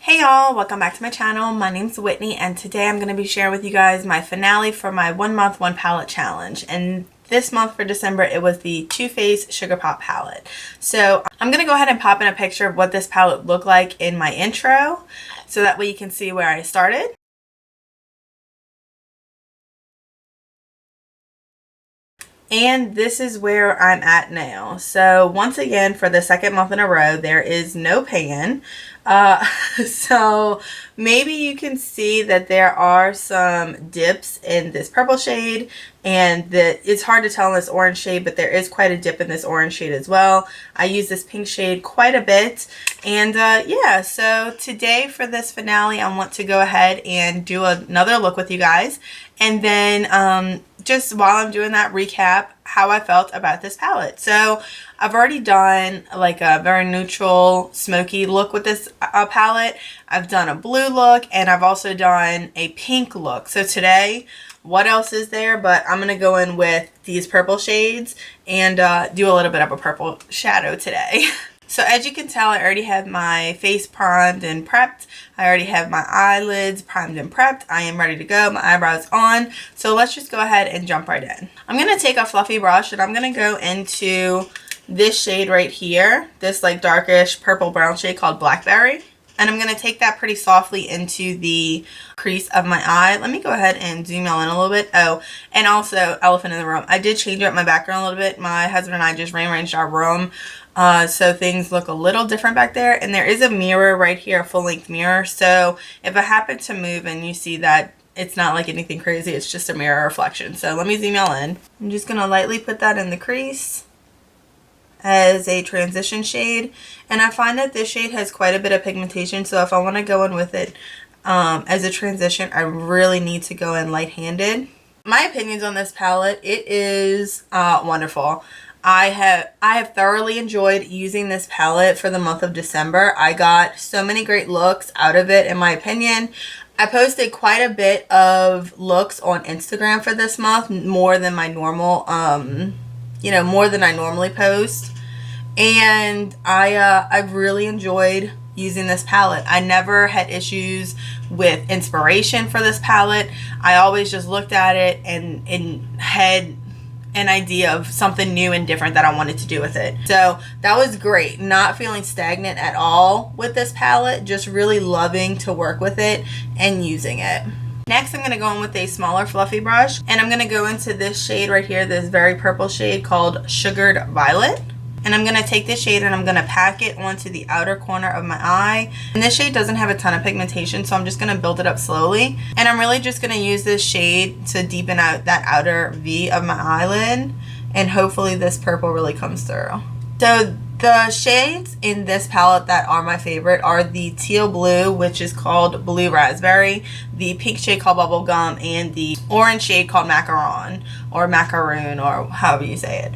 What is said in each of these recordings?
Hey y'all, welcome back to my channel. My name's Whitney and today I'm going to be sharing with you guys my finale for my 1 month 1 palette challenge. And this month for December it was the Too Faced Sugar Pop palette. So I'm going to go ahead and pop in a picture of what this palette looked like in my intro so that way you can see where I started. And this is where I'm at now. So once again, for the second month in a row, there is no pan. So maybe you can see that there are some dips in this purple shade, and that it's hard to tell in this orange shade, but there is quite a dip in this orange shade as well. I use this pink shade quite a bit. And yeah, so today for this finale, I want to go ahead and do another look with you guys. And then just while I'm doing that, recap how I felt about this palette. So I've already done like a very neutral smoky look with this palette. I've done a blue look and I've also done a pink look. So today, what else is there? But I'm going to go in with these purple shades and do a little bit of a purple shadow today. So as you can tell, I already have my face primed and prepped. I already have my eyelids primed and prepped. I am ready to go. My eyebrows on. So let's just go ahead and jump right in. I'm going to take a fluffy brush and I'm going to go into this shade right here. This like darkish purple brown shade called Blackberry. And I'm going to take that pretty softly into the crease of my eye. Let me go ahead and zoom in a little bit. Oh, and also elephant in the room. I did change up my background a little bit. My husband and I just rearranged our room. So things look a little different back there. And there is a mirror right here, a full-length mirror. So if I happen to move and you see that it's not like anything crazy, it's just a mirror reflection. So let me zoom y'all in. I'm just going to lightly put that in the crease as a transition shade, and I find that this shade has quite a bit of pigmentation, so if I want to go in with it as a transition, I really need to go in light-handed. My opinions on this palette, it is wonderful. I have thoroughly enjoyed using this palette for the month of December. I got so many great looks out of it, in my opinion. I posted quite a bit of looks on Instagram for this month, more than my normal, more than I normally post. And I've really enjoyed using this palette. I never had issues with inspiration for this palette. I always just looked at it and had an idea of something new and different that I wanted to do with it. So that was great. Not feeling stagnant at all with this palette. Just really loving to work with it and using it. Next, I'm going to go in with a smaller fluffy brush, and I'm going to go into this shade right here, this very purple shade called Sugared Violet. And I'm going to take this shade and I'm going to pack it onto the outer corner of my eye. And this shade doesn't have a ton of pigmentation, so I'm just going to build it up slowly. And I'm really just going to use this shade to deepen out that outer V of my eyelid. And hopefully this purple really comes through. So the shades in this palette that are my favorite are the teal blue, which is called Blue Raspberry, the pink shade called Bubblegum, and the orange shade called Macaron, or Macaroon, or however you say it.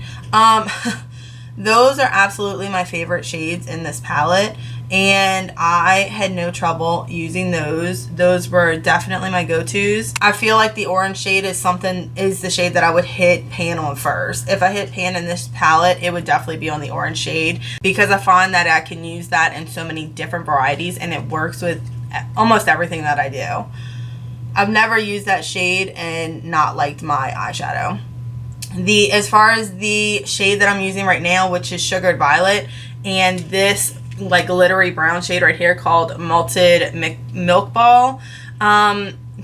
Those are absolutely my favorite shades in this palette, and I had no trouble using those. Those were definitely my go-tos. I feel like the orange shade is the shade that I would hit pan on first. If I hit pan in this palette, it would definitely be on the orange shade, because I find that I can use that in so many different varieties and it works with almost everything that I do. I've never used that shade and not liked my eyeshadow. As far as the shade that I'm using right now, which is Sugared Violet, and this like glittery brown shade right here called Malted Milk Ball,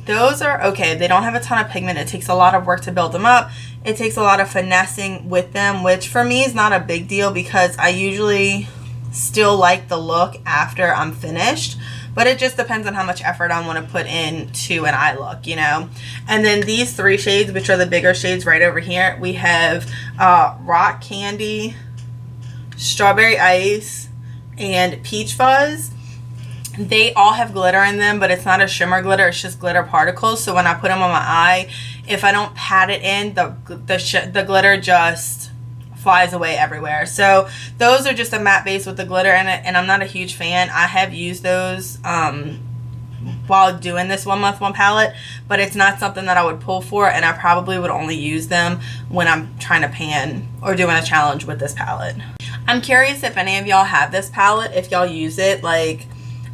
those are okay. They don't have a ton of pigment. It takes a lot of work to build them up. It takes a lot of finessing with them, which for me is not a big deal because I usually still like the look after I'm finished. But it just depends on how much effort I want to put into an eye look, you know. And then these three shades, which are the bigger shades right over here, we have Rock Candy, Strawberry Ice, and Peach Fuzz. They all have glitter in them, but it's not a shimmer glitter. It's just glitter particles. So when I put them on my eye, if I don't pat it in, the glitter just flies away everywhere. So those are just a matte base with the glitter in it, and I'm not a huge fan. I have used those while doing this 1 month 1 palette, but it's not something that I would pull for, and I probably would only use them when I'm trying to pan or doing a challenge with this palette. I'm curious if any of y'all have this palette, if y'all use it. Like,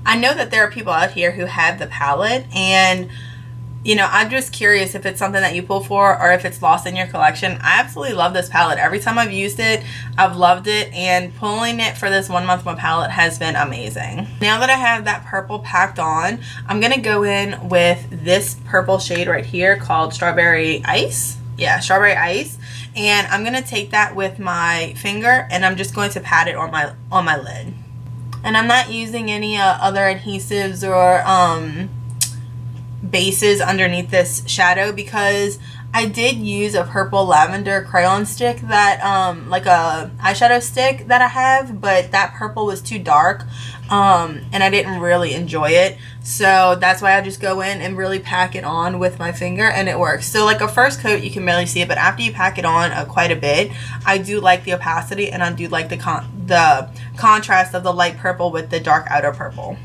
I know that there are people out here who have the palette, and you know, I'm just curious if it's something that you pull for or if it's lost in your collection. I absolutely love this palette. Every time I've used it, I've loved it, and pulling it for this 1 month one palette has been amazing. Now that I have that purple packed on, I'm gonna go in with this purple shade right here called Strawberry Ice. Yeah, Strawberry Ice. And I'm gonna take that with my finger, and I'm just going to pat it on my lid. And I'm not using any other adhesives or bases underneath this shadow, because I did use a purple lavender crayon stick that like a eyeshadow stick that I have, but that purple was too dark and I didn't really enjoy it, so that's why I just go in and really pack it on with my finger, and it works. So like a first coat you can barely see it, but after you pack it on quite a bit, I do like the opacity, and I do like the contrast of the light purple with the dark outer purple.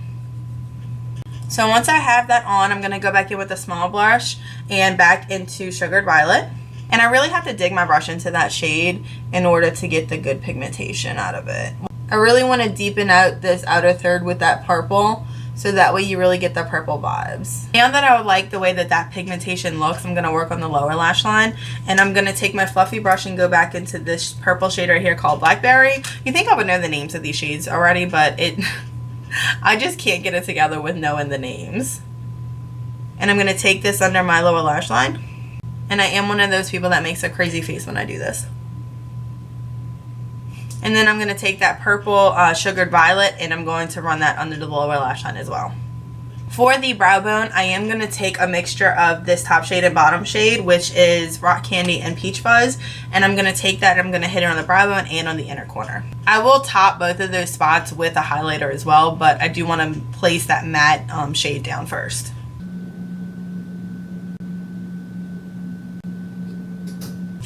So once I have that on, I'm going to go back in with a small brush and back into Sugared Violet. And I really have to dig my brush into that shade in order to get the good pigmentation out of it. I really want to deepen out this outer third with that purple, so that way you really get the purple vibes. Now that I would like the way that pigmentation looks, I'm going to work on the lower lash line. And I'm going to take my fluffy brush and go back into this purple shade right here called Blackberry. You think I would know the names of these shades already, but I just can't get it together with knowing the names. And I'm going to take this under my lower lash line. And I am one of those people that makes a crazy face when I do this. And then I'm going to take that purple Sugared Violet, and I'm going to run that under the lower lash line as well. For the brow bone, I am going to take a mixture of this top shade and bottom shade, which is Rock Candy and Peach Fuzz. And I'm going to take that and I'm going to hit it on the brow bone and on the inner corner. I will top both of those spots with a highlighter as well, but I do want to place that matte shade down first.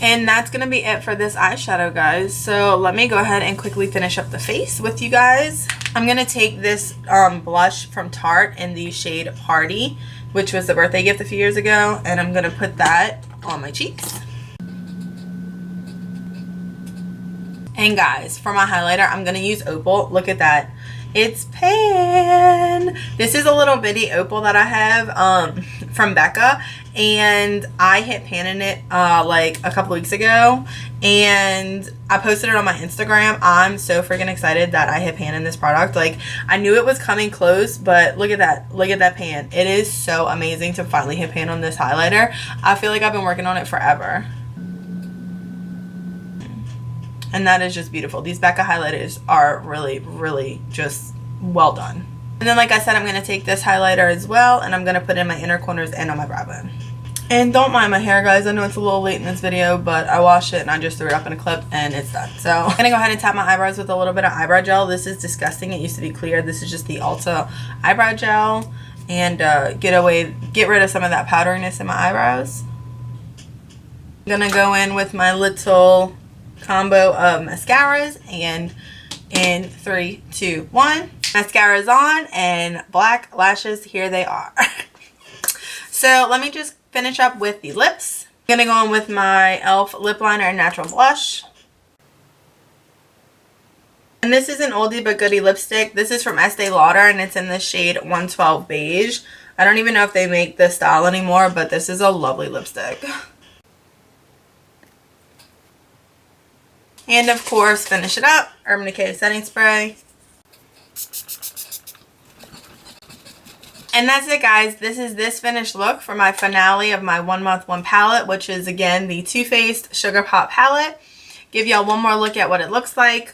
And that's going to be it for this eyeshadow, guys. So let me go ahead and quickly finish up the face with you guys. I'm going to take this blush from Tarte in the shade Party, which was the birthday gift a few years ago. And I'm going to put that on my cheeks. And guys, for my highlighter, I'm going to use Opal. Look at that. It's Pan. This is a little bitty opal that I have from Becca, and I hit pan in it like a couple weeks ago, and I posted it on my Instagram. I'm so freaking excited that I hit pan in this product. Like, I knew it was coming close, but look at that. Look at that pan. It is so amazing to finally hit pan on this highlighter. I feel like I've been working on it forever. And that is just beautiful. These Becca highlighters are really, really just well done. And then, like I said, I'm going to take this highlighter as well, and I'm going to put it in my inner corners and on my brow bone. And don't mind my hair, guys. I know it's a little late in this video, but I washed it and I just threw it up in a clip and it's done. So I'm going to go ahead and tap my eyebrows with a little bit of eyebrow gel. This is disgusting. It used to be clear. This is just the Ulta eyebrow gel. And get rid of some of that powderiness in my eyebrows. I'm going to go in with my little combo of mascaras, and in 3, 2, 1, mascara's on, and black lashes, here they are. So let me just finish up with the lips. I'm gonna go in with my e.l.f. lip liner and natural blush, and this is an oldie but goodie lipstick. This is from Estee Lauder, and it's in the shade 112 beige. I don't even know if they make this style anymore, but this is a lovely lipstick. And of course, finish it up, Urban Decay setting spray. And that's it, guys. This is this finished look for my finale of my 1 month one palette, which is again the Too Faced Sugar Pop palette. Give y'all one more look at what it looks like.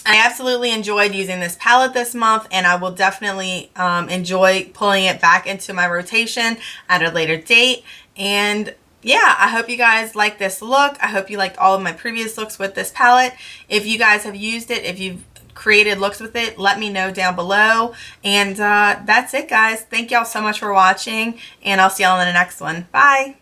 I absolutely enjoyed using this palette this month, and I will definitely enjoy pulling it back into my rotation at a later date. And yeah, I hope you guys like this look. I hope you liked all of my previous looks with this palette. If you guys have used it, if you've created looks with it, let me know down below. And that's it, guys. Thank y'all so much for watching, and I'll see y'all in the next one. Bye.